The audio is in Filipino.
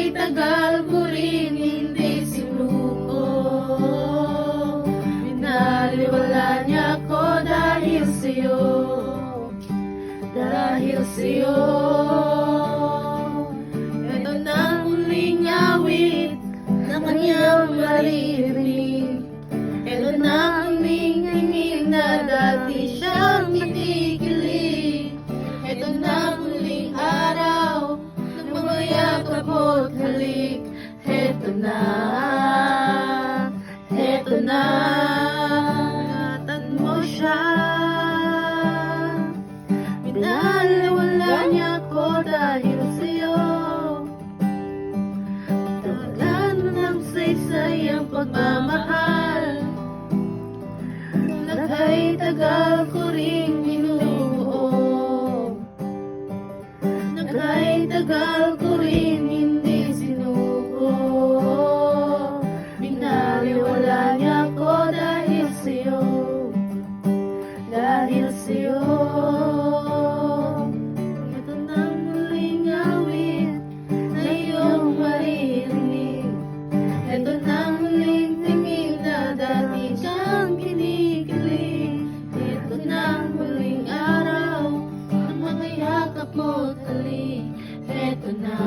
kahit tagal ko rin hindi sinuko. Binaliwala niya ako dahil sa'yo, dahil sa'yo. Ito na muling awit na kanyang maririnig. Ito na muling hingin na dati siyang kinikilig. Ito na muling araw na mga yakap mo't halik. Ito na, ito na, ingatan mo siya. Binaliwala niya ako dahil sa'yo. Tawalan mo ng saysay ang pagmamahal na kahit tagal ko rin binuo, na kahit tagal ko rin hindi sinuko. Binaliwala niya ako dahil sa'yo, dahil sa'yo. Ito na muling awit na iyong maririnig. Ito na muling tingin na dati siyang kinikilig. Ito na muling araw ng mga yakap mo't halik. Ito na,